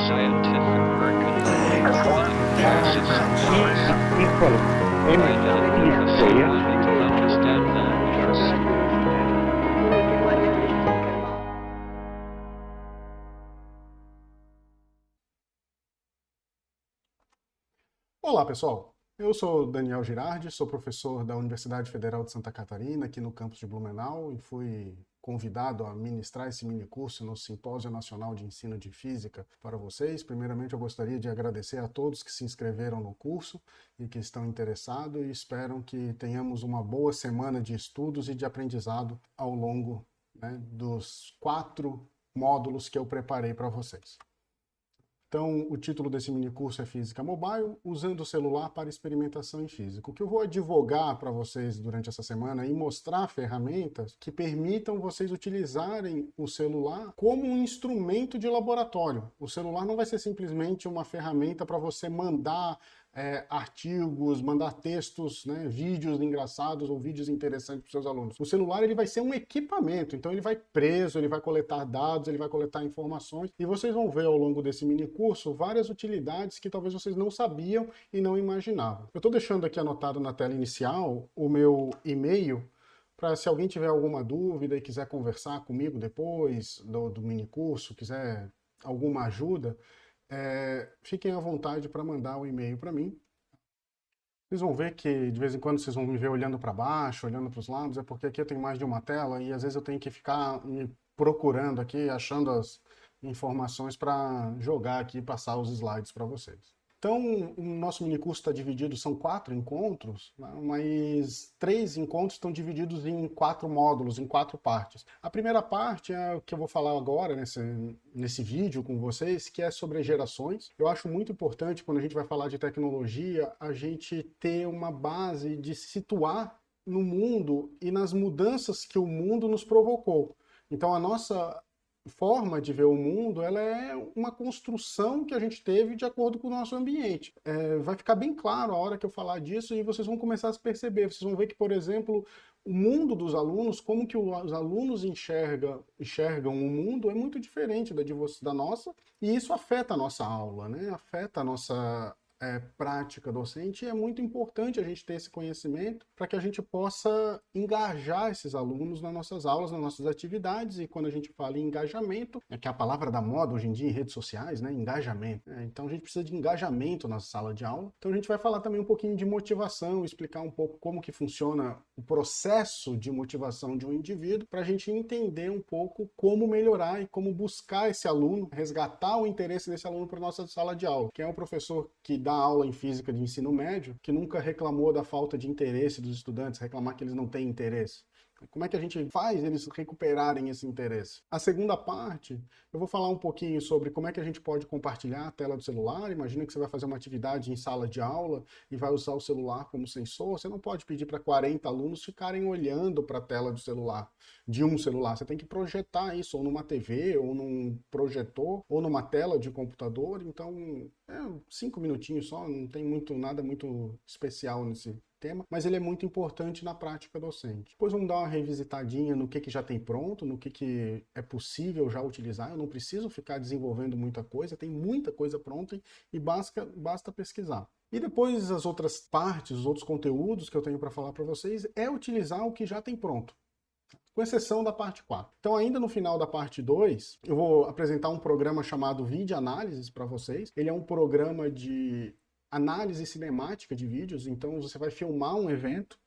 scientific work and to understand that. Olá, pessoal. Eu sou Daniel Girardi, sou professor da Universidade Federal de Santa Catarina, aqui no campus de Blumenau, e fui convidado a ministrar esse minicurso no Simpósio Nacional de Ensino de Física para vocês. Primeiramente, eu gostaria de agradecer a todos que se inscreveram no curso e que estão interessados e esperam que tenhamos uma boa semana de estudos e de aprendizado ao longo, dos 4 módulos que eu preparei para vocês. Então, o título desse minicurso é Física Mobile, usando o celular para experimentação em física. O que eu vou advogar para vocês durante essa semana e mostrar ferramentas que permitam vocês utilizarem o celular como um instrumento de laboratório. O celular não vai ser simplesmente uma ferramenta para você mandar artigos, mandar textos, vídeos engraçados ou vídeos interessantes para os seus alunos. O celular ele vai ser um equipamento, então ele vai preso, ele vai coletar dados, ele vai coletar informações e vocês vão ver ao longo desse mini curso várias utilidades que talvez vocês não sabiam e não imaginavam. Eu estou deixando aqui anotado na tela inicial o meu e-mail para se alguém tiver alguma dúvida e quiser conversar comigo depois do mini curso, quiser alguma ajuda, fiquem à vontade para mandar o e-mail para mim. Vocês vão ver que de vez em quando vocês vão me ver olhando para baixo, olhando para os lados, é porque aqui eu tenho mais de uma tela e às vezes eu tenho que ficar me procurando aqui, achando as informações para jogar aqui e passar os slides para vocês. Então, o nosso minicurso está dividido, são 4 encontros, mas 3 encontros estão divididos em 4 módulos, em 4 partes. A primeira parte é o que eu vou falar agora nesse vídeo com vocês, que é sobre as gerações. Eu acho muito importante, quando a gente vai falar de tecnologia, a gente ter uma base de se situar no mundo e nas mudanças que o mundo nos provocou. Então, a nossa forma de ver o mundo, ela é uma construção que a gente teve de acordo com o nosso ambiente. Vai ficar bem claro a hora que eu falar disso e vocês vão começar a se perceber. Vocês vão ver que, por exemplo, o mundo dos alunos, como que os alunos enxergam o mundo é muito diferente da nossa, e isso afeta a nossa aula, afeta a nossa prática docente, e é muito importante a gente ter esse conhecimento para que a gente possa engajar esses alunos nas nossas aulas, nas nossas atividades, e quando a gente fala em engajamento, que é a palavra da moda hoje em dia em redes sociais, engajamento. Então a gente precisa de engajamento na sala de aula. Então a gente vai falar também um pouquinho de motivação, explicar um pouco como que funciona o processo de motivação de um indivíduo, para a gente entender um pouco como melhorar e como buscar esse aluno, resgatar o interesse desse aluno para a nossa sala de aula. Quem é o professor que dá aula em física de ensino médio, que nunca reclamou da falta de interesse dos estudantes, reclamar que eles não têm interesse? Como é que a gente faz eles recuperarem esse interesse? A segunda parte, eu vou falar um pouquinho sobre como é que a gente pode compartilhar a tela do celular. Imagina que você vai fazer uma atividade em sala de aula e vai usar o celular como sensor. Você não pode pedir para 40 alunos ficarem olhando para a tela do celular, de um celular. Você tem que projetar isso ou numa TV, ou num projetor, ou numa tela de computador. Então, 5 minutinhos só, não tem nada muito especial nesse tema, mas ele é muito importante na prática docente. Depois vamos dar uma revisitadinha no que já tem pronto, no que é possível já utilizar. Eu não preciso ficar desenvolvendo muita coisa, tem muita coisa pronta e basta pesquisar. E depois as outras partes, os outros conteúdos que eu tenho para falar para vocês é utilizar o que já tem pronto, com exceção da parte 4. Então, ainda no final da parte 2, eu vou apresentar um programa chamado Vídeo Análises para vocês. Ele é um programa de análise cinemática de vídeos, então você vai filmar um evento,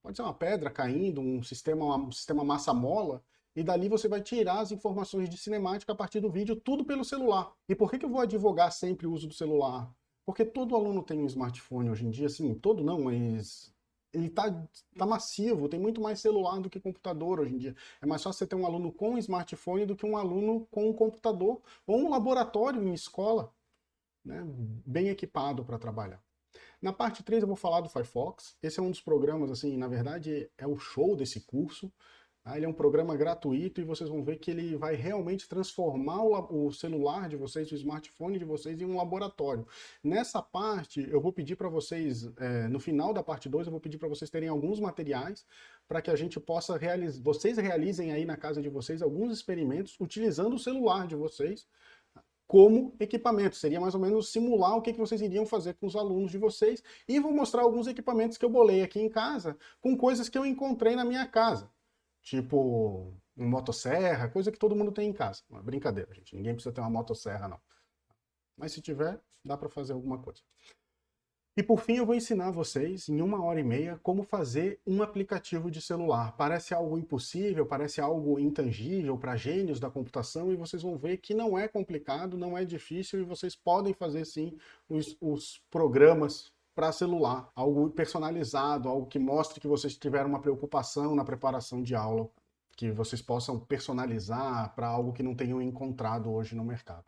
pode ser uma pedra caindo, um sistema massa-mola, e dali você vai tirar as informações de cinemática a partir do vídeo, tudo pelo celular. E por que eu vou advogar sempre o uso do celular? Porque todo aluno tem um smartphone hoje em dia, assim, todo não, mas ele tá massivo, tem muito mais celular do que computador hoje em dia. É mais fácil você ter um aluno com um smartphone do que um aluno com um computador, ou um laboratório em escola, bem equipado para trabalhar. Na parte 3 eu vou falar do Firefox. Esse é um dos programas, assim, na verdade é o show desse curso. Ele é um programa gratuito e vocês vão ver que ele vai realmente transformar o celular de vocês, o smartphone de vocês em um laboratório. Nessa parte eu vou pedir para vocês, no final da parte 2, eu vou pedir para vocês terem alguns materiais para que a gente possa vocês realizem aí na casa de vocês alguns experimentos utilizando o celular de vocês, como equipamento. Seria mais ou menos simular o que vocês iriam fazer com os alunos de vocês. E vou mostrar alguns equipamentos que eu bolei aqui em casa, com coisas que eu encontrei na minha casa. Tipo, uma motosserra, coisa que todo mundo tem em casa. Não é brincadeira, gente. Ninguém precisa ter uma motosserra, não. Mas se tiver, dá para fazer alguma coisa. E por fim, eu vou ensinar vocês, em 1h30, como fazer um aplicativo de celular. Parece algo impossível, parece algo intangível para gênios da computação, e vocês vão ver que não é complicado, não é difícil, e vocês podem fazer sim os programas para celular. Algo personalizado, algo que mostre que vocês tiveram uma preocupação na preparação de aula, que vocês possam personalizar para algo que não tenham encontrado hoje no mercado.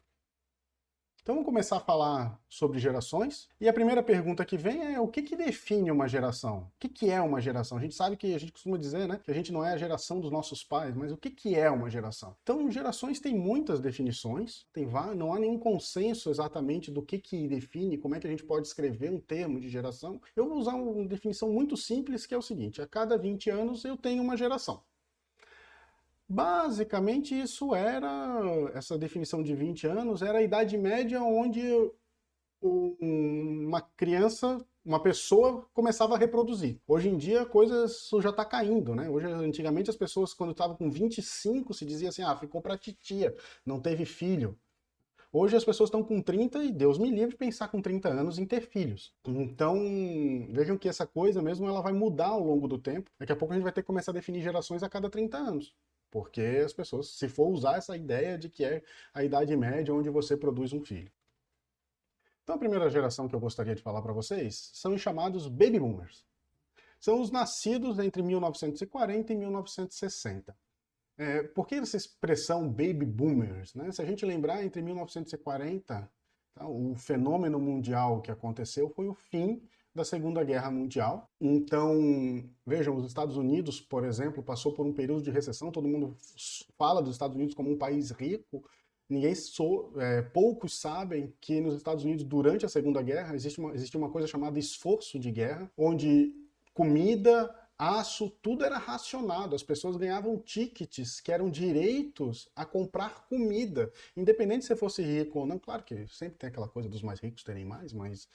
Então vamos começar a falar sobre gerações. E a primeira pergunta que vem é o que define uma geração? O que é uma geração? A gente sabe que a gente costuma dizer, né, que a gente não é a geração dos nossos pais, mas o que é uma geração? Então gerações têm muitas definições, não há nenhum consenso exatamente do que define, como é que a gente pode escrever um termo de geração. Eu vou usar uma definição muito simples que é o seguinte: a cada 20 anos eu tenho uma geração. Basicamente, essa definição de 20 anos era a idade média onde uma criança, uma pessoa começava a reproduzir. Hoje em dia, isso já está caindo, né? Antigamente, as pessoas, quando estavam com 25, se dizia assim, ficou para titia, não teve filho. Hoje as pessoas estão com 30 e Deus me livre de pensar com 30 anos em ter filhos. Então, vejam que essa coisa mesmo, ela vai mudar ao longo do tempo. Daqui a pouco a gente vai ter que começar a definir gerações a cada 30 anos. Porque as pessoas, se for usar essa ideia de que é a idade média onde você produz um filho. Então a primeira geração que eu gostaria de falar para vocês são os chamados Baby Boomers. São os nascidos entre 1940 e 1960. Por que essa expressão Baby Boomers? Né? Se a gente lembrar, entre 1940, tá, o fenômeno mundial que aconteceu foi o fim da Segunda Guerra Mundial. Então, vejam, os Estados Unidos, por exemplo, passou por um período de recessão. Todo mundo fala dos Estados Unidos como um país rico. Poucos sabem que nos Estados Unidos, durante a Segunda Guerra, existe uma coisa chamada esforço de guerra, onde comida, aço, tudo era racionado. As pessoas ganhavam tickets que eram direitos a comprar comida, independente se você fosse rico ou não. Claro que sempre tem aquela coisa dos mais ricos terem mais, mas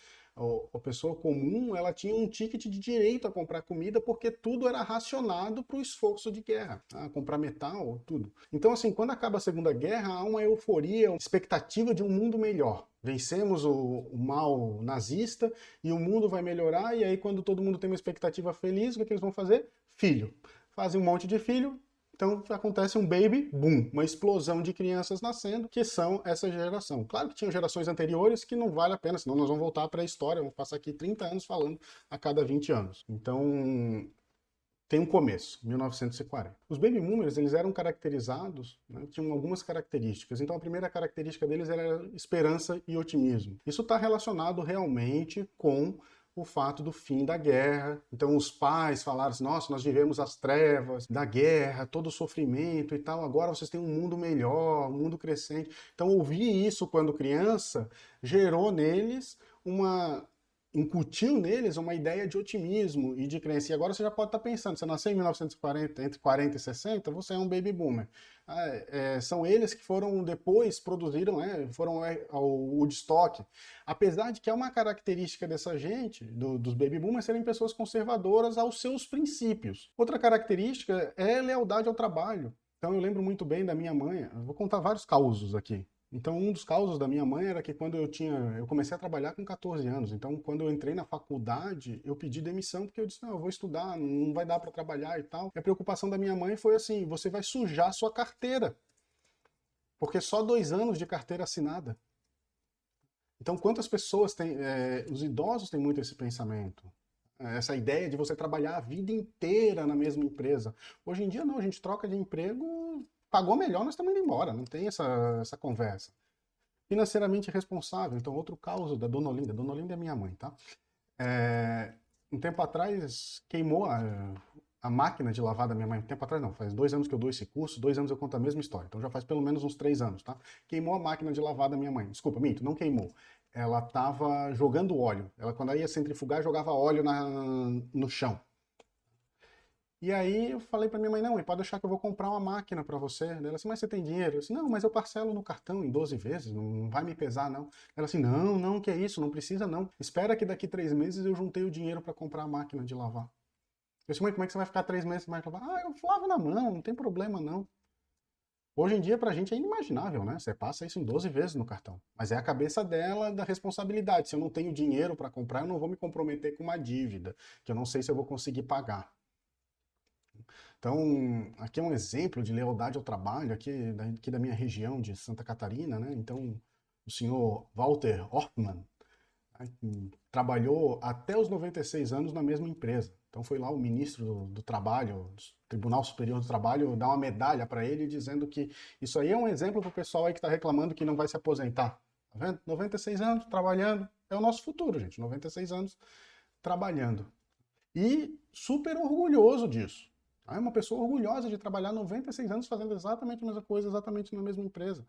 a pessoa comum, ela tinha um ticket de direito a comprar comida porque tudo era racionado para o esforço de guerra, comprar metal, tudo. Então, assim, quando acaba a Segunda Guerra, há uma euforia, uma expectativa de um mundo melhor. Vencemos o mal nazista e o mundo vai melhorar, e aí quando todo mundo tem uma expectativa feliz, o que eles vão fazer? Filho. Fazem um monte de filho. Então acontece um baby boom, uma explosão de crianças nascendo, que são essa geração. Claro que tinham gerações anteriores que não vale a pena, senão nós vamos voltar para a história, vamos passar aqui 30 anos falando a cada 20 anos. Então tem um começo, 1940. Os baby boomers, eles eram caracterizados, né, tinham algumas características. Então a primeira característica deles era esperança e otimismo. Isso está relacionado realmente com o fato do fim da guerra. Então os pais falaram assim, nossa, nós vivemos as trevas da guerra, todo o sofrimento e tal, agora vocês têm um mundo melhor, um mundo crescente. Então ouvir isso quando criança gerou neles incutiu neles uma ideia de otimismo e de crença. E agora você já pode estar pensando, você nasceu em 1940, entre 40 e 60, você é um baby boomer. São eles que foram depois, produziram, foram ao Woodstock. Apesar de que é uma característica dessa gente, dos baby boomers, serem pessoas conservadoras aos seus princípios. Outra característica é lealdade ao trabalho. Então eu lembro muito bem da minha mãe, eu vou contar vários causos aqui. Então, um dos causos da minha mãe era que quando eu comecei a trabalhar com 14 anos. Então, quando eu entrei na faculdade, eu pedi demissão porque eu disse, não, eu vou estudar, não vai dar para trabalhar e tal. E a preocupação da minha mãe foi assim, você vai sujar sua carteira. Porque só 2 anos de carteira assinada. Então, quantas pessoas têm... os idosos têm muito esse pensamento. Essa ideia de você trabalhar a vida inteira na mesma empresa. Hoje em dia, não, a gente troca de emprego... Pagou melhor, nós estamos indo embora, não tem essa conversa. Financeiramente responsável, então outro caso da Dona Olinda. Dona Olinda é minha mãe, tá? Um tempo atrás queimou a máquina de lavar da minha mãe. Um tempo atrás não, faz 2 anos que eu dou esse curso, 2 anos eu conto a mesma história. Então já faz pelo menos uns 3 anos, tá? Queimou a máquina de lavar da minha mãe. Desculpa, minto, não queimou. Ela estava jogando óleo. Ela, quando ela ia centrifugar, jogava óleo no chão. E aí eu falei para minha mãe, não, mãe, pode deixar que eu vou comprar uma máquina para você. Ela assim, mas você tem dinheiro? Eu disse, não, mas eu parcelo no cartão em 12 vezes, não vai me pesar, não. Ela assim, não, não, que é isso, não precisa não. Espera que daqui 3 meses eu juntei o dinheiro para comprar a máquina de lavar. Eu disse, mãe, como é que você vai ficar 3 meses mais lavar? Ah, eu lavo na mão, não tem problema não. Hoje em dia, pra gente é inimaginável, né? Você passa isso em 12 vezes no cartão. Mas é a cabeça dela da responsabilidade. Se eu não tenho dinheiro para comprar, eu não vou me comprometer com uma dívida, que eu não sei se eu vou conseguir pagar. Então, aqui é um exemplo de lealdade ao trabalho, aqui da minha região de Santa Catarina, né? Então, o senhor Walter Ortmann, né, que trabalhou até os 96 anos na mesma empresa. Então, foi lá o ministro do Trabalho, do Tribunal Superior do Trabalho, dar uma medalha para ele, dizendo que isso aí é um exemplo para o pessoal aí que está reclamando que não vai se aposentar. Tá vendo? 96 anos trabalhando, é o nosso futuro, gente. 96 anos trabalhando. E super orgulhoso disso. É uma pessoa orgulhosa de trabalhar 96 anos fazendo exatamente a mesma coisa, exatamente na mesma empresa.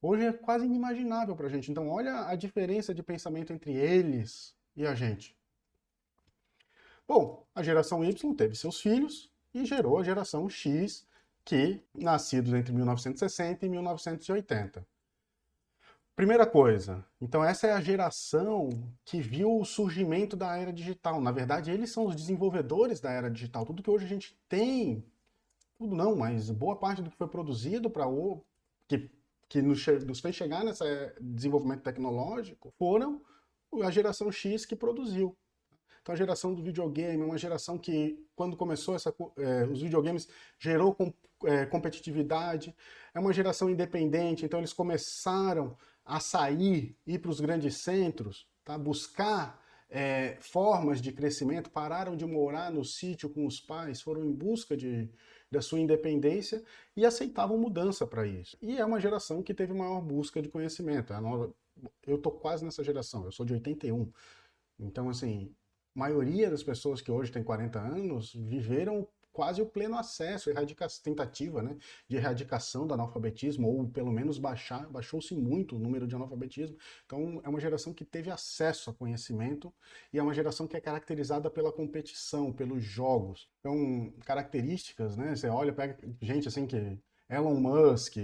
Hoje é quase inimaginável para a gente. Então, olha a diferença de pensamento entre eles e a gente. Bom, a geração Y teve seus filhos e gerou a geração X, que nascidos entre 1960 e 1980. Primeira coisa, então essa é a geração que viu o surgimento da era digital. Na verdade, eles são os desenvolvedores da era digital. Tudo que hoje a gente tem, tudo não, mas boa parte do que foi produzido para o que nos fez chegar nesse desenvolvimento tecnológico foram a geração X que produziu. Então a geração do videogame é uma geração que, quando começou os videogames, gerou competitividade, é uma geração independente, então eles começaram a sair, ir para os grandes centros, tá? Buscar formas de crescimento, pararam de morar no sítio com os pais, foram em busca da sua independência e aceitavam mudança para isso. E é uma geração que teve maior busca de conhecimento. Eu estou quase nessa geração, eu sou de 81. Então, assim, a maioria das pessoas que hoje têm 40 anos viveram quase o pleno acesso, tentativa, né, de erradicação do analfabetismo, ou pelo menos baixou-se muito o número de analfabetismo. Então é uma geração que teve acesso a conhecimento e é uma geração que é caracterizada pela competição, pelos jogos. Então, características, né, você olha, pega gente assim que... Elon Musk,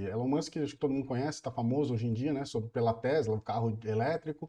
acho que todo mundo conhece, está famoso hoje em dia, né, pela Tesla, o carro elétrico.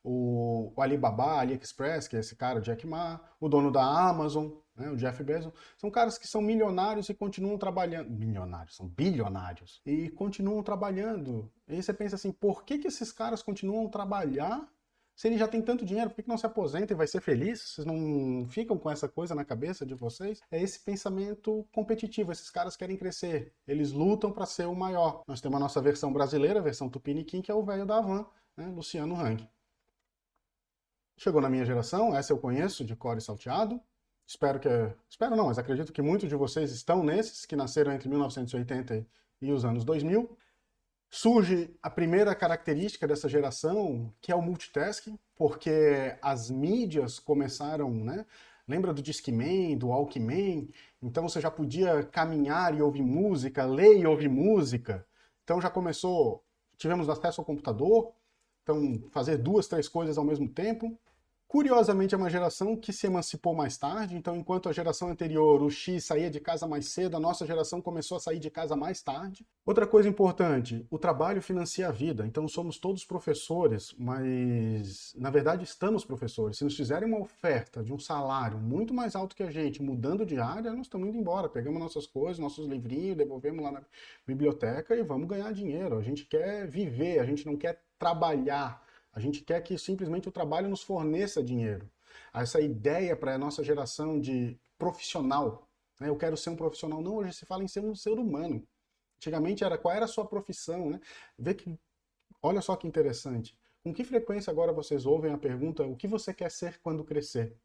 O Alibaba, AliExpress, que é esse cara, o Jack Ma, o dono da Amazon, né, o Jeff Bezos, são caras que são milionários e continuam trabalhando. Milionários, são bilionários. E continuam trabalhando. E aí você pensa assim, por que esses caras continuam a trabalhar se eles já têm tanto dinheiro? Por que não se aposentam e vai ser feliz? Vocês não ficam com essa coisa na cabeça de vocês? É esse pensamento competitivo. Esses caras querem crescer. Eles lutam para ser o maior. Nós temos a nossa versão brasileira, a versão Tupiniquim, que é o velho da Havan, né, Luciano Hang. Chegou na minha geração, essa eu conheço de cor e salteado. Espero não, mas acredito que muitos de vocês estão nesses, que nasceram entre 1980 e os anos 2000. Surge a primeira característica dessa geração, que é o multitasking, porque as mídias começaram, né? Lembra do Discman, do Walkman? Então você já podia caminhar e ouvir música, ler e ouvir música. Então já começou, tivemos acesso ao computador, então fazer 2, 3 coisas ao mesmo tempo. Curiosamente, é uma geração que se emancipou mais tarde, então enquanto a geração anterior, o X saía de casa mais cedo, a nossa geração começou a sair de casa mais tarde. Outra coisa importante, o trabalho financia a vida, então somos todos professores, mas na verdade estamos professores. Se nos fizerem uma oferta de um salário muito mais alto que a gente, mudando de área, nós estamos indo embora, pegamos nossas coisas, nossos livrinhos, devolvemos lá na biblioteca e vamos ganhar dinheiro. A gente quer viver, a gente não quer trabalhar. A gente quer que simplesmente o trabalho nos forneça dinheiro. Essa ideia para a nossa geração de profissional, né? Eu quero ser um profissional. Não, hoje se fala em ser um ser humano. Antigamente era qual era a sua profissão, né? Olha só que interessante. Com que frequência agora vocês ouvem a pergunta: o que você quer ser quando crescer?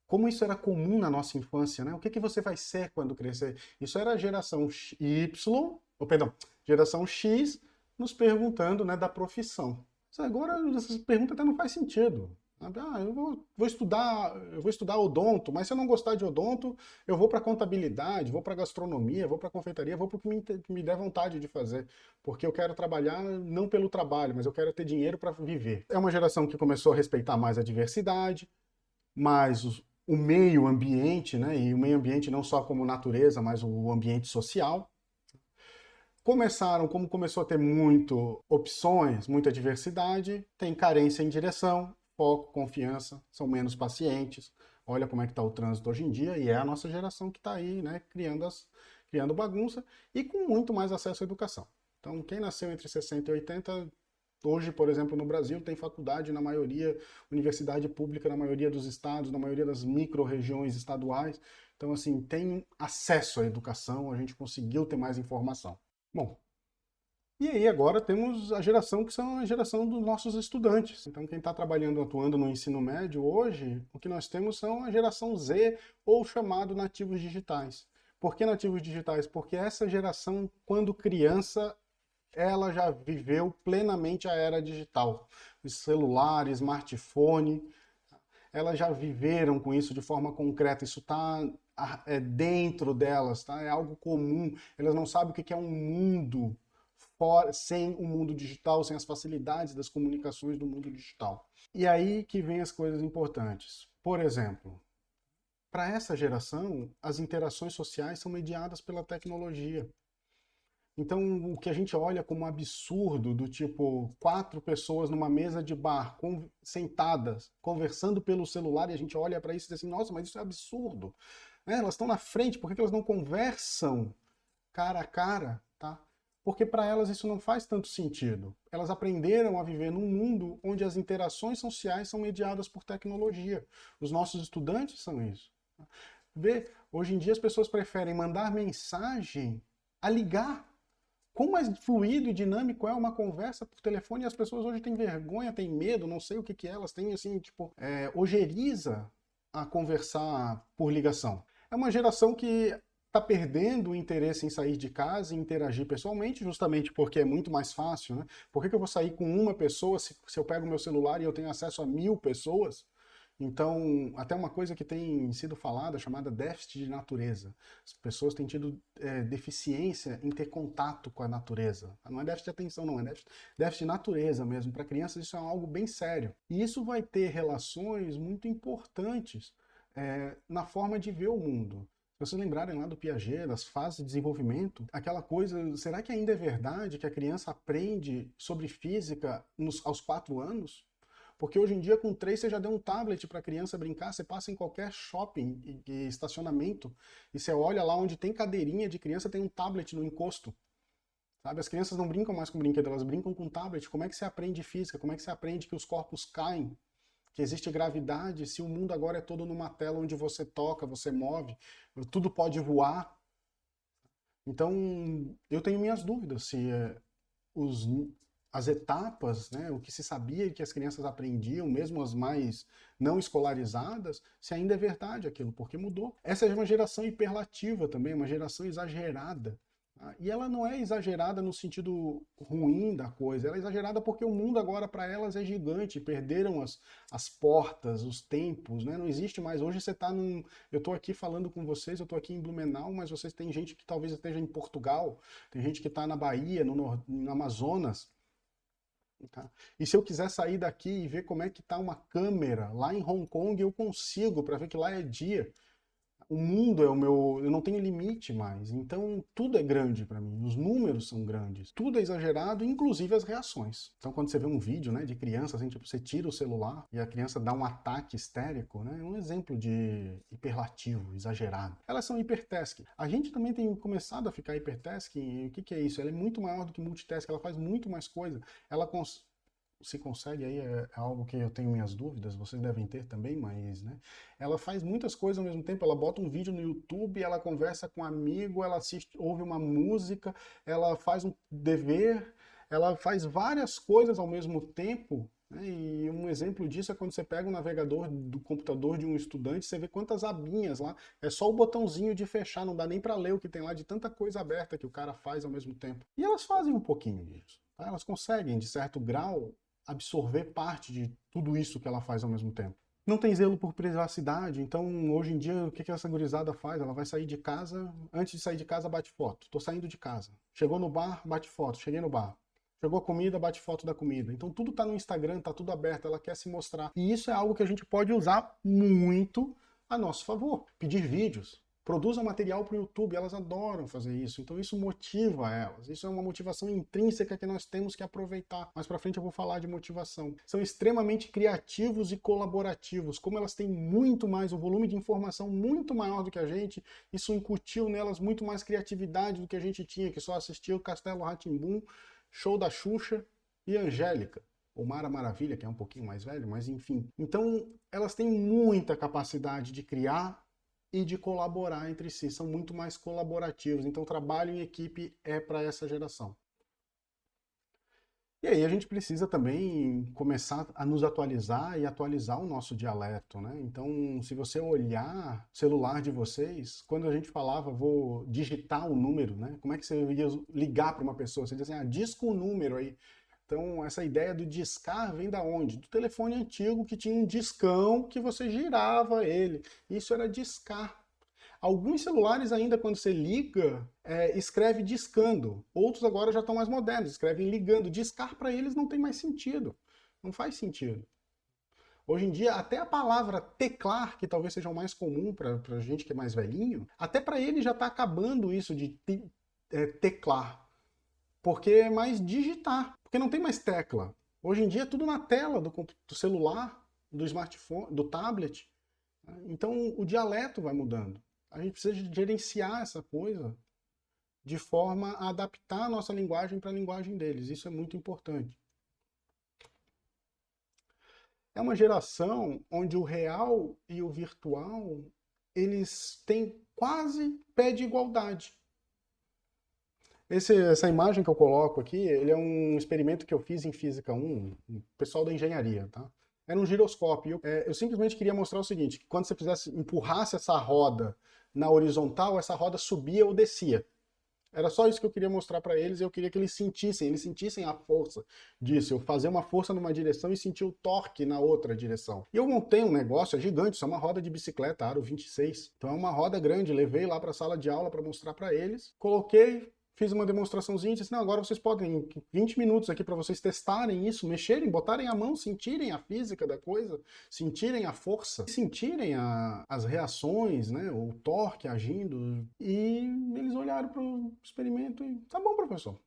Como isso era comum na nossa infância, né? O que você vai ser quando crescer? Isso era a geração geração X nos perguntando, né, da profissão. Agora essa pergunta até não faz sentido. Eu vou estudar odonto, mas se eu não gostar de odonto, eu vou para contabilidade, vou para gastronomia, vou para confeitaria, vou para o que me der vontade de fazer, porque eu quero trabalhar não pelo trabalho, mas eu quero ter dinheiro para viver. É uma geração que começou a respeitar mais a diversidade, mais o meio ambiente, né? E o meio ambiente não só como natureza, mas o ambiente social. Como começou a ter muito opções, muita diversidade, tem carência em direção, foco, confiança, são menos pacientes. Olha como é que está o trânsito hoje em dia, e é a nossa geração que está aí, né, criando bagunça e com muito mais acesso à educação. Então, quem nasceu entre 60 e 80, hoje, por exemplo, no Brasil, tem faculdade na maioria, universidade pública na maioria dos estados, na maioria das micro-regiões estaduais. Então, assim, tem acesso à educação, a gente conseguiu ter mais informação. Bom, e aí agora temos a geração que são a geração dos nossos estudantes. Então quem está trabalhando, atuando no ensino médio hoje, o que nós temos são a geração Z, ou chamado nativos digitais. Por que nativos digitais? Porque essa geração, quando criança, ela já viveu plenamente a era digital. O celular, smartphone, elas já viveram com isso de forma concreta, isso está dentro delas, tá? É algo comum, elas não sabem o que é um mundo sem o mundo digital, sem as facilidades das comunicações do mundo digital. E aí que vem as coisas importantes. Por exemplo, para essa geração, as interações sociais são mediadas pela tecnologia. Então, o que a gente olha como absurdo, do tipo 4 pessoas numa mesa de bar, sentadas, conversando pelo celular, e a gente olha para isso e diz assim, nossa, mas isso é absurdo. Né? Elas estão na frente, por que elas não conversam cara a cara? Tá? Porque para elas isso não faz tanto sentido. Elas aprenderam a viver num mundo onde as interações sociais são mediadas por tecnologia. Os nossos estudantes são isso. Vê, hoje em dia as pessoas preferem mandar mensagem a ligar. Quão mais fluido e dinâmico é uma conversa por telefone, e as pessoas hoje têm vergonha, têm medo, não sei o que elas têm, assim, tipo, ojeriza a conversar por ligação. É uma geração que está perdendo o interesse em sair de casa e interagir pessoalmente, justamente porque é muito mais fácil, né? Por que eu vou sair com uma pessoa se eu pego meu celular e eu tenho acesso a 1000 pessoas? Então, até uma coisa que tem sido falada, chamada déficit de natureza. As pessoas têm tido deficiência em ter contato com a natureza. Não é déficit de atenção, não, é déficit de natureza mesmo. Para crianças isso é algo bem sério. E isso vai ter relações muito importantes na forma de ver o mundo. Se vocês lembrarem lá do Piaget, das fases de desenvolvimento, aquela coisa, será que ainda é verdade que a criança aprende sobre física aos 4 anos? Porque hoje em dia, com 3, você já deu um tablet para a criança brincar, você passa em qualquer shopping e estacionamento, e você olha lá onde tem cadeirinha de criança, tem um tablet no encosto. Sabe? As crianças não brincam mais com brinquedo, elas brincam com tablet. Como é que você aprende física? Como é que você aprende que os corpos caem? Que existe gravidade, se o mundo agora é todo numa tela onde você toca, você move, tudo pode voar. Então, eu tenho minhas dúvidas se os, as etapas, né, o que se sabia que as crianças aprendiam, mesmo as mais não escolarizadas, se ainda é verdade aquilo, porque mudou. Essa é uma geração hiperlativa também, uma geração exagerada. Tá? E ela não é exagerada no sentido ruim da coisa, ela é exagerada porque o mundo agora para elas é gigante, perderam as portas, os tempos, né? Não existe mais. Hoje você está num... Eu estou aqui falando com vocês, eu estou aqui em Blumenau, mas vocês têm gente que talvez esteja em Portugal, tem gente que está na Bahia, no Amazonas. Tá? E se eu quiser sair daqui e ver como é que está uma câmera lá em Hong Kong, eu consigo, para ver que lá é dia. O mundo é o meu, eu não tenho limite mais. Então tudo é grande para mim. Os números são grandes. Tudo é exagerado, inclusive as reações. Então quando você vê um vídeo, né, de criança, assim, tipo, você tira o celular e a criança dá um ataque histérico, né, é um exemplo de hiperlativo, exagerado. Elas são hipertask. A gente também tem começado a ficar hipertask. O que é isso? Ela é muito maior do que multitask. Ela faz muito mais coisa. Ela se consegue aí é algo que eu tenho minhas dúvidas, vocês devem ter também, mas, né, ela faz muitas coisas ao mesmo tempo, ela bota um vídeo no YouTube, ela conversa com um amigo, ela assiste, ouve uma música, ela faz um dever, ela faz várias coisas ao mesmo tempo, né, e um exemplo disso é quando você pega o navegador do computador de um estudante, você vê quantas abinhas lá, é só o botãozinho de fechar, não dá nem para ler o que tem lá de tanta coisa aberta que o cara faz ao mesmo tempo. E elas fazem um pouquinho disso, tá? Elas conseguem, de certo grau, absorver parte de tudo isso que ela faz ao mesmo tempo. Não tem zelo por privacidade, então hoje em dia o que essa gurizada faz? Ela vai sair de casa, antes de sair de casa bate foto. Tô saindo de casa. Chegou no bar, bate foto. Cheguei no bar. Chegou a comida, bate foto da comida. Então tudo tá no Instagram, tá tudo aberto, ela quer se mostrar. E isso é algo que a gente pode usar muito a nosso favor. Pedir vídeos. Produzam material para o YouTube, elas adoram fazer isso, então isso motiva elas, isso é uma motivação intrínseca que nós temos que aproveitar. Mais para frente eu vou falar de motivação. São extremamente criativos e colaborativos, como elas têm muito mais, um volume de informação muito maior do que a gente, isso incutiu nelas muito mais criatividade do que a gente tinha, que só assistia o Castelo Rá-Tim-Bum, Show da Xuxa e Angélica. Ou Mara Maravilha, que é um pouquinho mais velho, mas enfim. Então, elas têm muita capacidade de criar e de colaborar entre si, são muito mais colaborativos, então trabalho em equipe é para essa geração. E aí a gente precisa também começar a nos atualizar e atualizar o nosso dialeto, né? Então, se você olhar o celular de vocês, quando a gente falava, vou digitar o número, né? Como é que você ia ligar para uma pessoa? Você dizia assim, disca o número aí. Então, essa ideia do discar vem da onde? Do telefone antigo que tinha um discão que você girava ele. Isso era discar. Alguns celulares ainda, quando você liga, escreve discando. Outros agora já estão mais modernos, escrevem ligando. Discar para eles não tem mais sentido. Não faz sentido. Hoje em dia, até a palavra teclar, que talvez seja o mais comum para a gente que é mais velhinho, até para ele já está acabando isso de teclar. Porque é mais digitar. Porque não tem mais tecla. Hoje em dia é tudo na tela do celular, do smartphone, do tablet. Então o dialeto vai mudando. A gente precisa gerenciar essa coisa de forma a adaptar a nossa linguagem para a linguagem deles. Isso é muito importante. É uma geração onde o real e o virtual, eles têm quase pé de igualdade. Essa imagem que eu coloco aqui, ele é um experimento que eu fiz em Física 1, o pessoal da engenharia, tá? Era um giroscópio. Eu simplesmente queria mostrar o seguinte, que quando você empurrasse essa roda na horizontal, essa roda subia ou descia. Era só isso que eu queria mostrar para eles, e eu queria que eles sentissem a força disso, eu fazer uma força numa direção e sentir o torque na outra direção. E eu montei um negócio, é gigante, isso é uma roda de bicicleta, aro 26. Então é uma roda grande, levei lá para a sala de aula para mostrar para eles, coloquei, fiz uma demonstraçãozinha e disse, não, agora vocês podem, 20 minutos aqui para vocês testarem isso, mexerem, botarem a mão, sentirem a física da coisa, sentirem a força, sentirem as reações, né, o torque agindo. E eles olharam para o experimento e, tá bom, professor.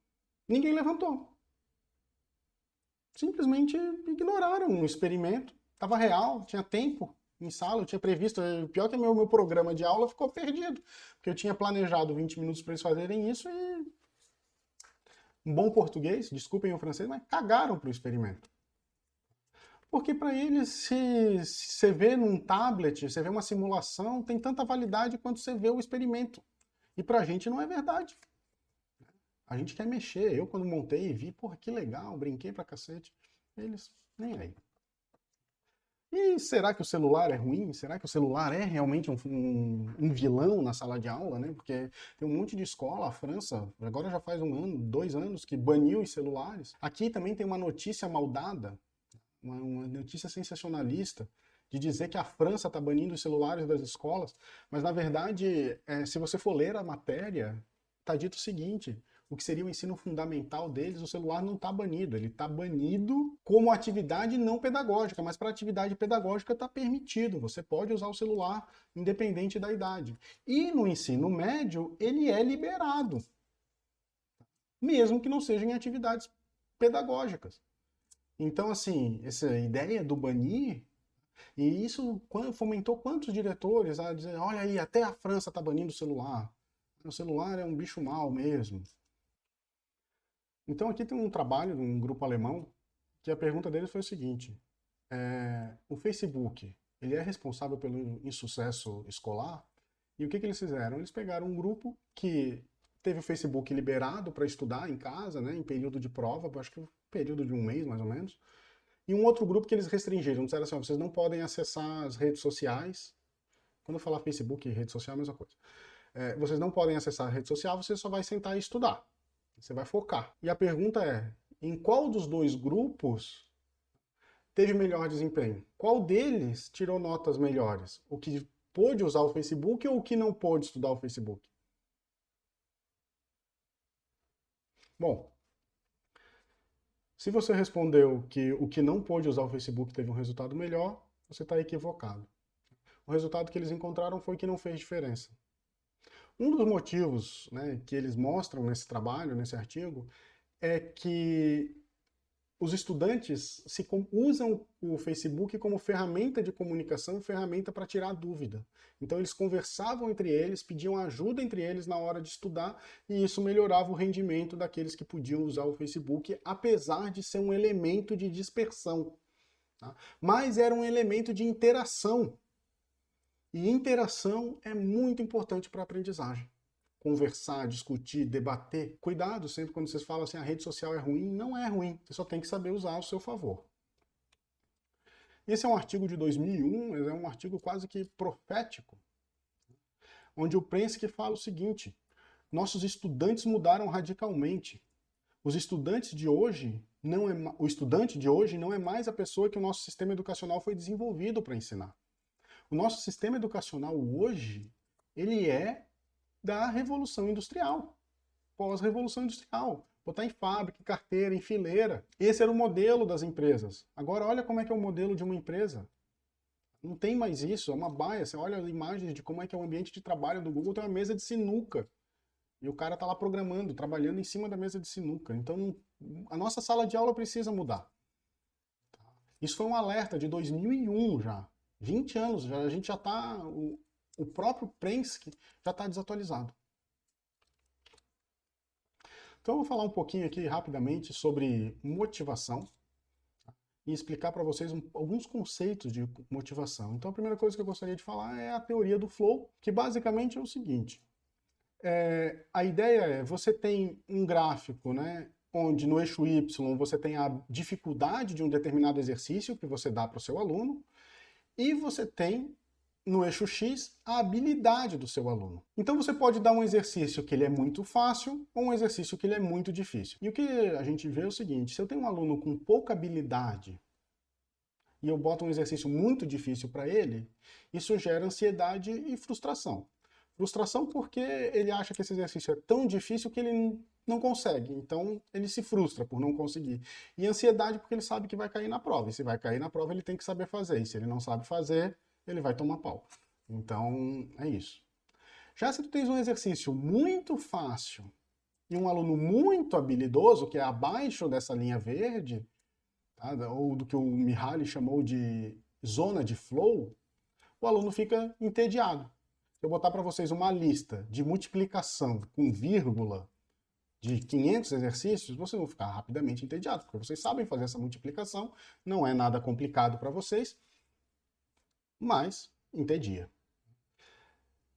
Ninguém levantou. Simplesmente ignoraram o experimento. Estava real, tinha tempo em sala, eu tinha previsto. Pior que meu programa de aula ficou perdido, porque eu tinha planejado 20 minutos para eles fazerem isso e, um bom português, desculpem o francês, mas cagaram para o experimento. Porque para eles, se você vê num tablet, você vê uma simulação, tem tanta validade quanto você vê o experimento. E para a gente não é verdade. A gente quer mexer. Eu, quando montei e vi, porra, que legal, brinquei pra cacete. Eles, nem aí. E será que o celular é ruim? Será que o celular é realmente um vilão na sala de aula, né? Porque tem um monte de escola, a França, agora já faz 1 ano, 2 anos, que baniu os celulares. Aqui também tem uma notícia maldada, uma notícia sensacionalista, de dizer que a França está banindo os celulares das escolas, mas na verdade, se você for ler a matéria, está dito o seguinte: o que seria o ensino fundamental deles, o celular não está banido. Ele está banido como atividade não pedagógica, mas para atividade pedagógica está permitido. Você pode usar o celular independente da idade. E no ensino médio, ele é liberado, mesmo que não sejam em atividades pedagógicas. Então, assim, essa ideia do banir, e isso fomentou quantos diretores a dizer, olha aí, até a França está banindo o celular. O celular é um bicho mau mesmo. Então aqui tem um trabalho de um grupo alemão que a pergunta deles foi o seguinte: o Facebook, ele é responsável pelo insucesso escolar? E o que eles fizeram? Eles pegaram um grupo que teve o Facebook liberado para estudar em casa, né, em período de prova, acho que período de 1 mês mais ou menos, e um outro grupo que eles restringiram, disseram assim, vocês não podem acessar as redes sociais. Quando eu falar Facebook e rede social é a mesma coisa. Vocês não podem acessar a rede social, você só vai sentar e estudar. Você vai focar. E a pergunta é, em qual dos 2 grupos teve melhor desempenho? Qual deles tirou notas melhores? O que pôde usar o Facebook ou o que não pôde estudar o Facebook? Bom, se você respondeu que o que não pôde usar o Facebook teve um resultado melhor, você está equivocado. o resultado que eles encontraram foi que não fez diferença. Um dos motivos, né, que eles mostram nesse trabalho, nesse artigo, é que os estudantes usam o Facebook como ferramenta de comunicação, ferramenta para tirar dúvida. Então eles conversavam entre eles, pediam ajuda entre eles na hora de estudar, e isso melhorava o rendimento daqueles que podiam usar o Facebook, apesar de ser um elemento de dispersão. Tá? Mas era um elemento de interação. E interação é muito importante para a aprendizagem. Conversar, discutir, debater. Cuidado sempre quando vocês falam assim, a rede social é ruim. Não é ruim, você só tem que saber usar ao seu favor. Esse é um artigo de 2001, é um artigo quase que profético, onde o Prensky fala o seguinte: nossos estudantes mudaram radicalmente. O estudante de hoje não é mais a pessoa que o nosso sistema educacional foi desenvolvido para ensinar. O nosso sistema educacional hoje, ele é da Revolução Industrial, pós-Revolução Industrial. Botar em fábrica, em carteira, em fileira. Esse era o modelo das empresas. Agora olha como é que é o modelo de uma empresa. Não tem mais isso, é uma baia. Você olha as imagens de como é que é o ambiente de trabalho do Google, tem uma mesa de sinuca. E o cara está lá programando, trabalhando em cima da mesa de sinuca. Então a nossa sala de aula precisa mudar. Isso foi um alerta de 2001 já. 20 anos, a gente já está... O próprio Prensky já está desatualizado. Então eu vou falar um pouquinho aqui rapidamente sobre motivação e explicar para vocês alguns conceitos de motivação. Então a primeira coisa que eu gostaria de falar é a teoria do flow, que basicamente é o seguinte. A ideia é, você tem um gráfico, né, onde no eixo Y você tem a dificuldade de um determinado exercício que você dá para o seu aluno, e você tem no eixo X a habilidade do seu aluno. Então você pode dar um exercício que ele é muito fácil ou um exercício que ele é muito difícil. E o que a gente vê é o seguinte, se eu tenho um aluno com pouca habilidade e eu boto um exercício muito difícil para ele, isso gera ansiedade e frustração. Frustração porque ele acha que esse exercício é tão difícil que ele não consegue, então ele se frustra por não conseguir. E ansiedade porque ele sabe que vai cair na prova, e se vai cair na prova ele tem que saber fazer, e se ele não sabe fazer, ele vai tomar pau. Então, é isso. Já se tu tens um exercício muito fácil e um aluno muito habilidoso, que é abaixo dessa linha verde, tá? Ou do que o Mihaly chamou de zona de flow, o aluno fica entediado. Se eu botar para vocês uma lista de multiplicação com vírgula de 500 exercícios, vocês vão ficar rapidamente entediados, porque vocês sabem fazer essa multiplicação, não é nada complicado para vocês, mas entedia.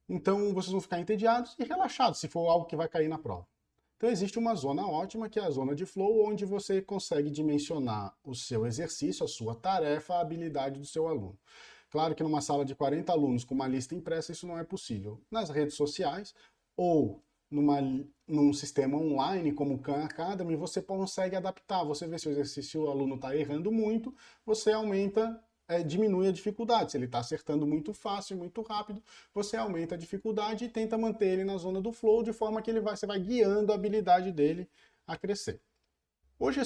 Então vocês vão ficar entediados e relaxados se for algo que vai cair na prova. Então existe uma zona ótima, que é a zona de flow, onde você consegue dimensionar o seu exercício, a sua tarefa, a habilidade do seu aluno. Claro que numa sala de 40 alunos com uma lista impressa isso não é possível. Nas redes sociais ou num sistema online como o Khan Academy, você consegue adaptar. Você vê se o exercício o aluno está errando muito, você aumenta, diminui a dificuldade. Se ele está acertando muito fácil, muito rápido, você aumenta a dificuldade e tenta manter ele na zona do flow, de forma que você vai guiando a habilidade dele a crescer. Hoje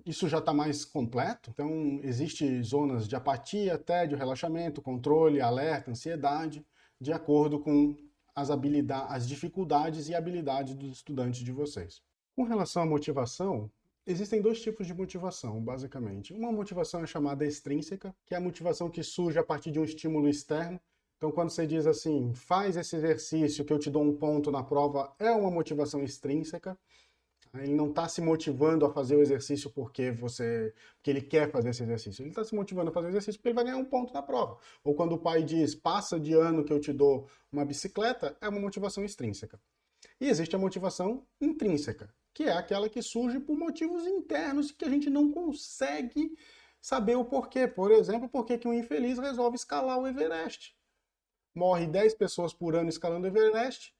isso já está mais completo, então existem zonas de apatia, tédio, relaxamento, controle, alerta, ansiedade, de acordo com as dificuldades e habilidades dos estudantes de vocês. Com relação à motivação, existem dois tipos de motivação, basicamente. Uma motivação é chamada extrínseca, que é a motivação que surge a partir de um estímulo externo. Então, quando você diz assim, faz esse exercício que eu te dou um ponto na prova, é uma motivação extrínseca. Ele não está se motivando a fazer o exercício porque ele quer fazer esse exercício. Ele está se motivando a fazer o exercício porque ele vai ganhar um ponto na prova. Ou quando o pai diz, passa de ano que eu te dou uma bicicleta, é uma motivação extrínseca. E existe a motivação intrínseca, que é aquela que surge por motivos internos que a gente não consegue saber o porquê. Por exemplo, por que um infeliz resolve escalar o Everest. Morre 10 pessoas por ano escalando o Everest,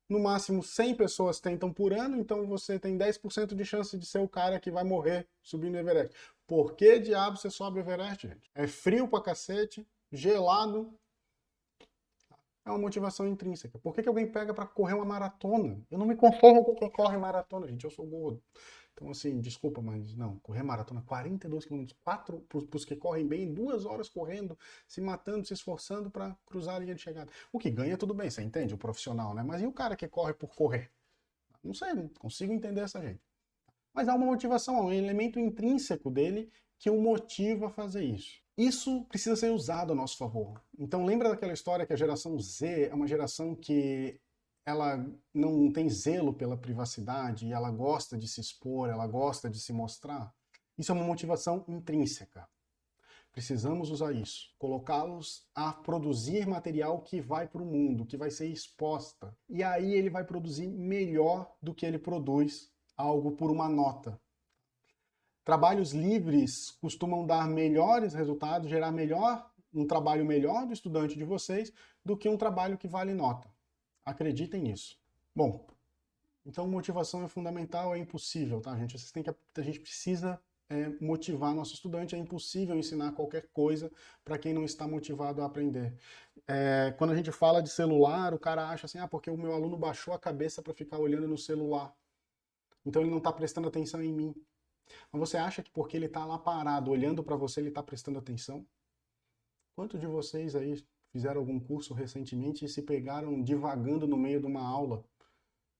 no máximo 100 pessoas tentam por ano, então você tem 10% de chance de ser o cara que vai morrer subindo o Everest. Por que diabo você sobe o Everest, gente? É frio pra cacete, gelado. É uma motivação intrínseca. Por que alguém pega pra correr uma maratona? Eu não me conformo com quem corre maratona, gente, eu sou gordo. Então, assim, desculpa, mas não, correr maratona, 42 quilômetros, para os que correm bem, 2 horas correndo, se matando, se esforçando para cruzar a linha de chegada. O que ganha, tudo bem, você entende, o profissional, né? Mas e o cara que corre por correr? Não sei, não consigo entender essa gente. Mas há uma motivação, há um elemento intrínseco dele que o motiva a fazer isso. Isso precisa ser usado a nosso favor. Então lembra daquela história que a geração Z é uma geração que ela não tem zelo pela privacidade, ela gosta de se expor, ela gosta de se mostrar? Isso é uma motivação intrínseca. Precisamos usar isso, colocá-los a produzir material que vai para o mundo, que vai ser exposta. E aí ele vai produzir melhor do que ele produz algo por uma nota. Trabalhos livres costumam dar melhores resultados, gerar um trabalho melhor do estudante de vocês do que um trabalho que vale nota. Acreditem nisso. Bom, então motivação é fundamental, é impossível, tá, gente? A gente precisa motivar nosso estudante, é impossível ensinar qualquer coisa para quem não está motivado a aprender. Quando a gente fala de celular, o cara acha assim, porque o meu aluno baixou a cabeça para ficar olhando no celular, então ele não está prestando atenção em mim. Mas você acha que porque ele está lá parado, olhando para você, ele está prestando atenção? Quantos de vocês aí fizeram algum curso recentemente e se pegaram divagando no meio de uma aula,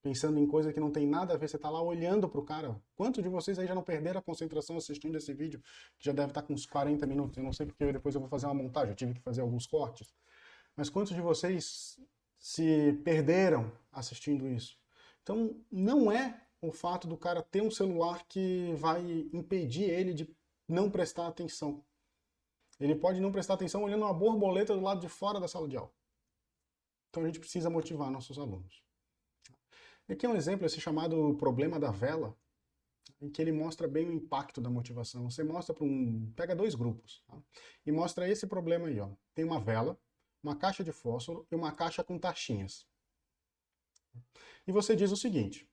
pensando em coisa que não tem nada a ver, você está lá olhando para o cara? Quantos de vocês aí já não perderam a concentração assistindo esse vídeo, que já deve estar com uns 40 minutos, eu não sei porque depois eu vou fazer uma montagem, eu tive que fazer alguns cortes, mas quantos de vocês se perderam assistindo isso? Então, não é o fato do cara ter um celular que vai impedir ele de não prestar atenção. Ele pode não prestar atenção olhando uma borboleta do lado de fora da sala de aula. Então a gente precisa motivar nossos alunos. Aqui é um exemplo, esse chamado problema da vela, em que ele mostra bem o impacto da motivação. Você mostra pega 2 grupos, tá? E mostra esse problema aí, ó. Tem uma vela, uma caixa de fósforo e uma caixa com taxinhas. E você diz o seguinte,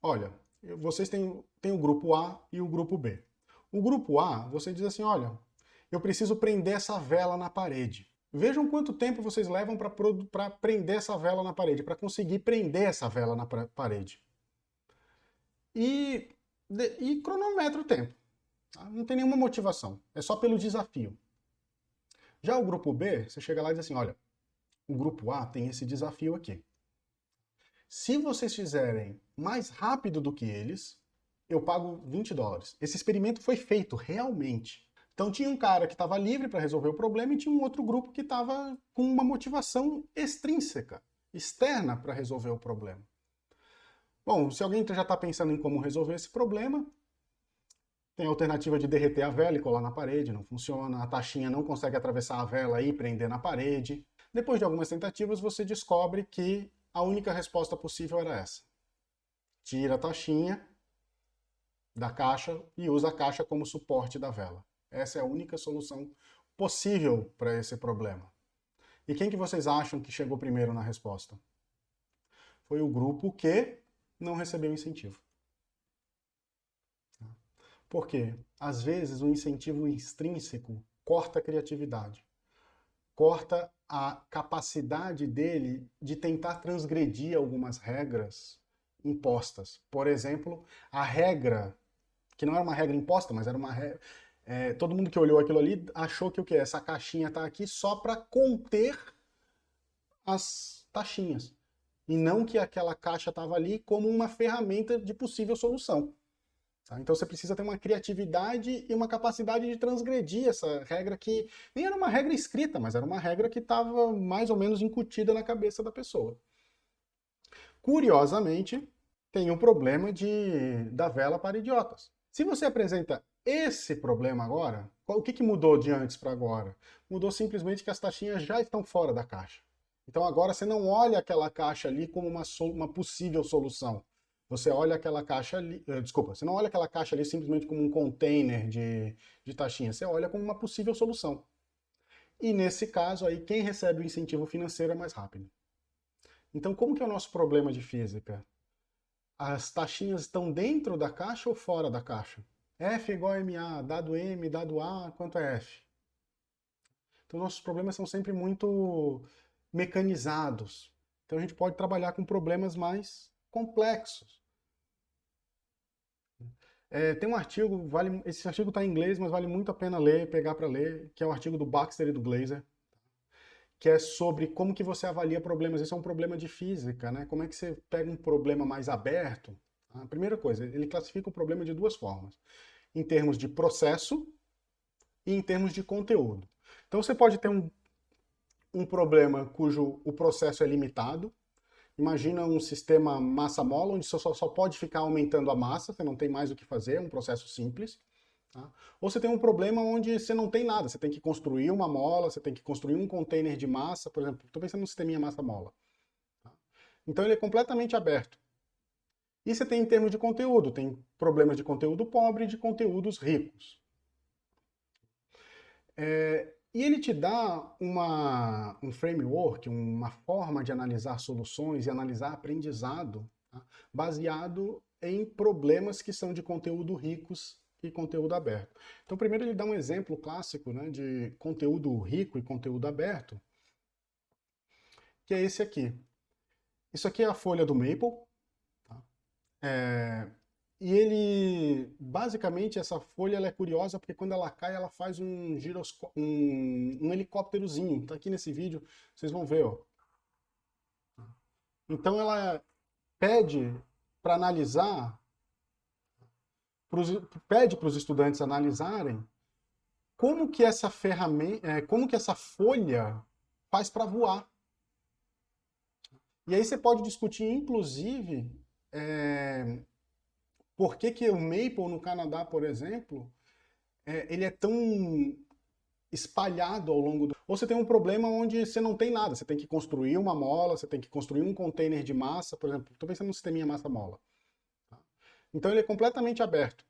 olha, vocês têm o grupo A e o grupo B. O grupo A, você diz assim, olha, eu preciso prender essa vela na parede. Vejam quanto tempo vocês levam para prender essa vela na parede, para conseguir prender essa vela na parede. E cronometra o tempo. Tá? Não tem nenhuma motivação, é só pelo desafio. Já o grupo B, você chega lá e diz assim, olha, o grupo A tem esse desafio aqui. Se vocês fizerem mais rápido do que eles, eu pago $20. Esse experimento foi feito realmente. Então tinha um cara que estava livre para resolver o problema e tinha um outro grupo que estava com uma motivação extrínseca, externa para resolver o problema. Bom, se alguém já está pensando em como resolver esse problema, tem a alternativa de derreter a vela e colar na parede, não funciona, a taxinha não consegue atravessar a vela e prender na parede. Depois de algumas tentativas, você descobre que a única resposta possível era essa. Tira a taxinha da caixa e usa a caixa como suporte da vela. Essa é a única solução possível para esse problema. E quem que vocês acham que chegou primeiro na resposta? Foi o grupo que não recebeu incentivo. Por quê? Às vezes o incentivo extrínseco corta a criatividade, corta a capacidade dele de tentar transgredir algumas regras impostas. Por exemplo, a regra, que não era uma regra imposta, mas era uma regra... todo mundo que olhou aquilo ali achou que o quê? Essa caixinha está aqui só para conter as taxinhas. E não que aquela caixa estava ali como uma ferramenta de possível solução. Tá? Então você precisa ter uma criatividade e uma capacidade de transgredir essa regra que nem era uma regra escrita, mas era uma regra que estava mais ou menos incutida na cabeça da pessoa. Curiosamente, tem um problema da vela para idiotas. Se você apresenta esse problema agora, o que mudou de antes para agora? Mudou simplesmente que as taxinhas já estão fora da caixa. Então agora você não olha aquela caixa ali como uma possível solução. Você olha aquela caixa ali... você não olha aquela caixa ali simplesmente como um container de taxinha. Você olha como uma possível solução. E nesse caso aí, quem recebe o incentivo financeiro é mais rápido. Então como que é o nosso problema de física? As taxinhas estão dentro da caixa ou fora da caixa? F igual a MA, dado M, dado A, quanto é F? Então nossos problemas são sempre muito mecanizados. Então a gente pode trabalhar com problemas mais complexos. Tem um artigo, esse artigo está em inglês, mas vale muito a pena ler, pegar para ler, que é o artigo do Baxter e do Glaser, que é sobre como que você avalia problemas. Esse é um problema de física, né? Como é que você pega um problema mais aberto? A primeira coisa, ele classifica o problema de duas formas, em termos de processo e em termos de conteúdo. Então você pode ter um problema cujo o processo é limitado. Imagina um sistema massa-mola, onde você só pode ficar aumentando a massa, você não tem mais o que fazer, é um processo simples. Tá? Ou você tem um problema onde você não tem nada, você tem que construir uma mola, você tem que construir um container de massa, por exemplo, estou pensando no sisteminha massa-mola. Tá? Então ele é completamente aberto. E você tem em termos de conteúdo, tem problemas de conteúdo pobre e de conteúdos ricos. E ele te dá um framework, uma forma de analisar soluções e analisar aprendizado, tá? Baseado em problemas que são de conteúdo ricos e conteúdo aberto. Então, primeiro ele dá um exemplo clássico, né, de conteúdo rico e conteúdo aberto, que é esse aqui. Isso aqui é a folha do Maple, tá? E ele, basicamente, essa folha ela é curiosa porque quando ela cai, ela faz um helicópterozinho. Tá aqui nesse vídeo, vocês vão ver, ó. Então ela pede para analisar, pede para os estudantes analisarem como que essa ferramenta, como que essa folha faz para voar. E aí você pode discutir, inclusive, por que que o Maple no Canadá, por exemplo, ele é tão espalhado ao longo do... Ou você tem um problema onde você não tem nada, você tem que construir uma mola, você tem que construir um container de massa, por exemplo, estou pensando no sisteminha massa-mola. Tá? Então ele é completamente aberto.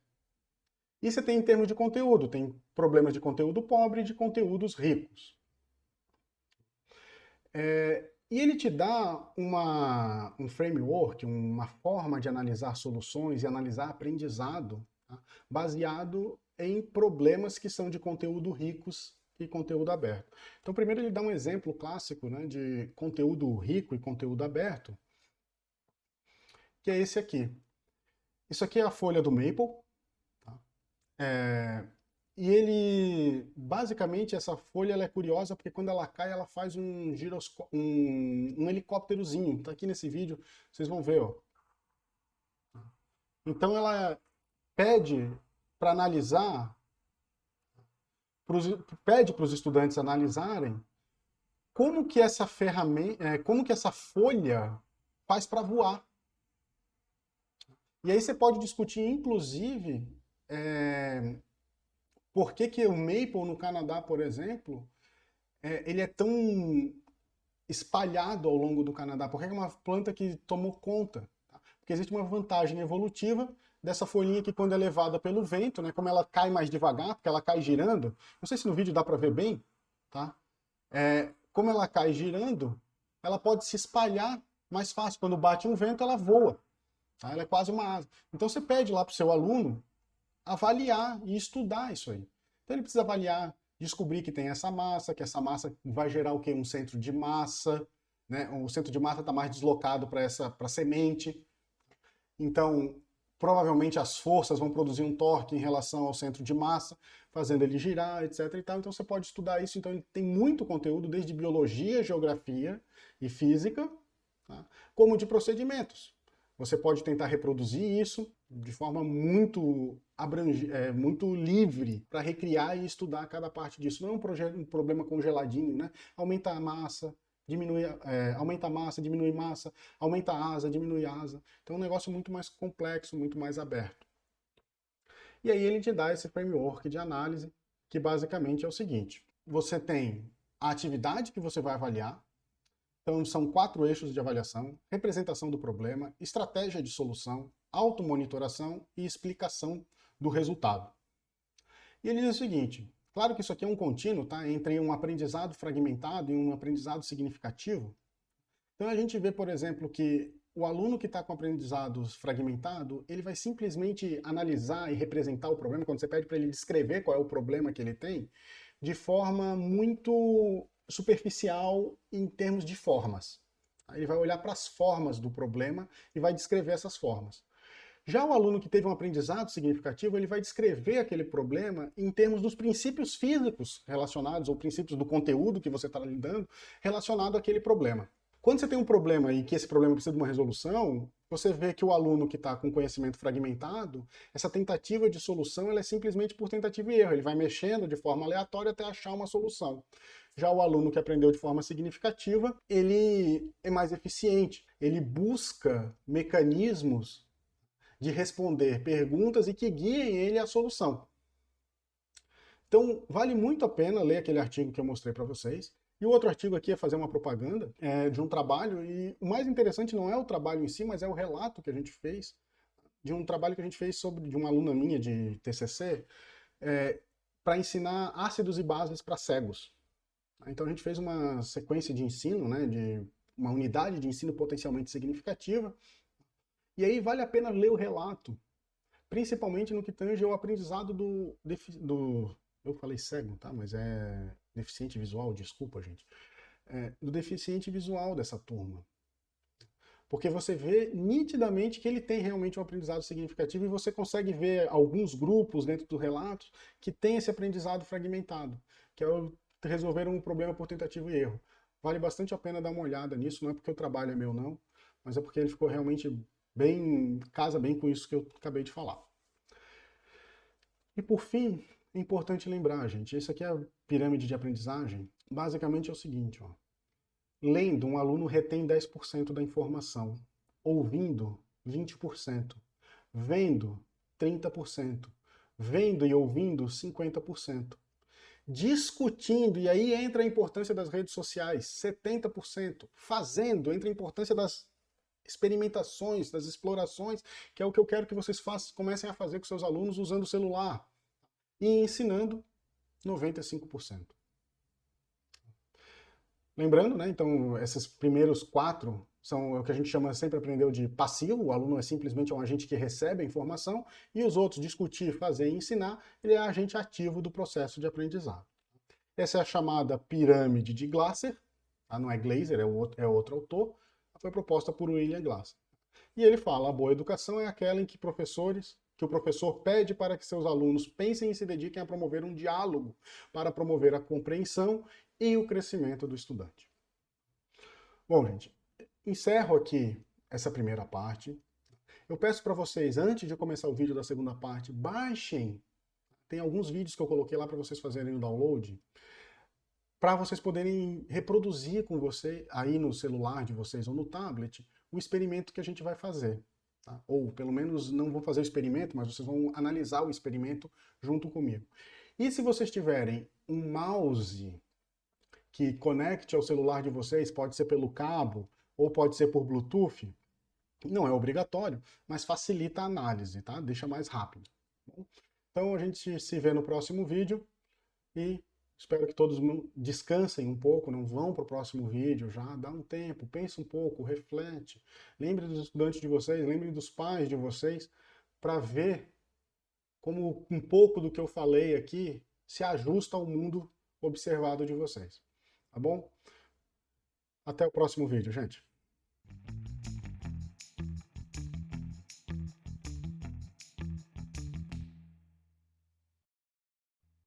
E você tem em termos de conteúdo, tem problemas de conteúdo pobre e de conteúdos ricos. E ele te dá um framework, uma forma de analisar soluções e analisar aprendizado, tá? Baseado em problemas que são de conteúdo ricos e conteúdo aberto. Então, primeiro ele dá um exemplo clássico, né, de conteúdo rico e conteúdo aberto, que é esse aqui. Isso aqui é a folha do Maple, tá? E ele, basicamente, essa folha ela é curiosa porque quando ela cai, ela faz um helicópterozinho. Tá aqui nesse vídeo, vocês vão ver, ó. Então ela pede para analisar, pede para os estudantes analisarem como que essa ferramenta, como que essa folha faz para voar. E aí você pode discutir, inclusive, por que que o Maple no Canadá, por exemplo, ele é tão espalhado ao longo do Canadá? Por que é uma planta que tomou conta? Tá? Porque existe uma vantagem evolutiva dessa folhinha que quando é levada pelo vento, né, como ela cai mais devagar, porque ela cai girando, não sei se no vídeo dá para ver bem, tá? Como ela cai girando, ela pode se espalhar mais fácil. Quando bate um vento, ela voa. Tá? Ela é quase uma asa. Então você pede lá para o seu aluno avaliar e estudar isso aí. Então ele precisa avaliar, descobrir que tem essa massa, que essa massa vai gerar o quê? Um centro de massa, né? O centro de massa está mais deslocado para a semente. Então, provavelmente as forças vão produzir um torque em relação ao centro de massa, fazendo ele girar, etc. e tal. Então você pode estudar isso. Então ele tem muito conteúdo, desde biologia, geografia e física, tá? Como de procedimentos. Você pode tentar reproduzir isso de forma muito muito livre para recriar e estudar cada parte disso. Não é um problema congeladinho, né? Aumenta a massa, aumenta a massa, diminui massa, aumenta a asa, diminui a asa. Então é um negócio muito mais complexo, muito mais aberto. E aí ele te dá esse framework de análise, que basicamente é o seguinte: você tem a atividade que você vai avaliar. Então, são 4 eixos de avaliação: representação do problema, estratégia de solução, automonitoração e explicação do resultado. E ele diz o seguinte: claro que isso aqui é um contínuo, tá? Entre um aprendizado fragmentado e um aprendizado significativo. Então, a gente vê, por exemplo, que o aluno que está com aprendizado fragmentado, ele vai simplesmente analisar e representar o problema, quando você pede para ele descrever qual é o problema que ele tem, de forma muito superficial em termos de formas. Ele vai olhar para as formas do problema e vai descrever essas formas. Já o aluno que teve um aprendizado significativo, ele vai descrever aquele problema em termos dos princípios físicos relacionados, ou princípios do conteúdo que você está lidando, relacionado àquele problema. Quando você tem um problema e que esse problema precisa de uma resolução, você vê que o aluno que está com conhecimento fragmentado, essa tentativa de solução ela é simplesmente por tentativa e erro. Ele vai mexendo de forma aleatória até achar uma solução. Já o aluno que aprendeu de forma significativa, ele é mais eficiente. Ele busca mecanismos de responder perguntas e que guiem ele à solução. Então, vale muito a pena ler aquele artigo que eu mostrei para vocês. E o outro artigo aqui é fazer uma propaganda de um trabalho, e o mais interessante não é o trabalho em si, mas é o relato que a gente fez, de um trabalho que a gente fez de uma aluna minha de TCC, para ensinar ácidos e bases para cegos. Então a gente fez uma sequência de ensino, né, de uma unidade de ensino potencialmente significativa, e aí vale a pena ler o relato, principalmente no que tange ao aprendizado do eu falei cego, tá? Mas é deficiente visual, desculpa, gente. Do deficiente visual dessa turma. Porque você vê nitidamente que ele tem realmente um aprendizado significativo e você consegue ver alguns grupos dentro do relato que tem esse aprendizado fragmentado, que é resolver um problema por tentativa e erro. Vale bastante a pena dar uma olhada nisso, não é porque o trabalho é meu não, mas é porque ele ficou realmente casa bem com isso que eu acabei de falar. E por fim, é importante lembrar, gente, isso aqui é a pirâmide de aprendizagem, basicamente é o seguinte, ó. Lendo, um aluno retém 10% da informação, ouvindo, 20%, vendo, 30%, vendo e ouvindo, 50%. Discutindo, e aí entra a importância das redes sociais, 70%. Fazendo, entra a importância das experimentações, das explorações, que é o que eu quero que vocês comecem a fazer com seus alunos usando o celular. E ensinando, 95%. Lembrando, né, então, esses primeiros 4 são o que a gente chama, sempre aprendeu de passivo, o aluno é simplesmente um agente que recebe a informação, e os outros, discutir, fazer e ensinar, ele é agente ativo do processo de aprendizado. Essa é a chamada pirâmide de Glasser, tá? Não é Glaser, é outro autor, foi proposta por William Glasser. E ele fala, a boa educação é aquela em que o professor pede para que seus alunos pensem e se dediquem a promover um diálogo para promover a compreensão e o crescimento do estudante. Bom, gente, encerro aqui essa primeira parte. Eu peço para vocês, antes de começar o vídeo da segunda parte, baixem. Tem alguns vídeos que eu coloquei lá para vocês fazerem o download, para vocês poderem reproduzir com você, aí no celular de vocês ou no tablet, o experimento que a gente vai fazer. Tá? Ou, pelo menos, não vão fazer o experimento, mas vocês vão analisar o experimento junto comigo. E se vocês tiverem um mouse que conecte ao celular de vocês, pode ser pelo cabo ou pode ser por Bluetooth, não é obrigatório, mas facilita a análise, tá? Deixa mais rápido. Então a gente se vê no próximo vídeo e espero que todos descansem um pouco, não vão para o próximo vídeo já, dá um tempo, pensa um pouco, reflete. Lembre dos estudantes de vocês, lembre dos pais de vocês, para ver como um pouco do que eu falei aqui se ajusta ao mundo observado de vocês. Tá bom? Até o próximo vídeo, gente.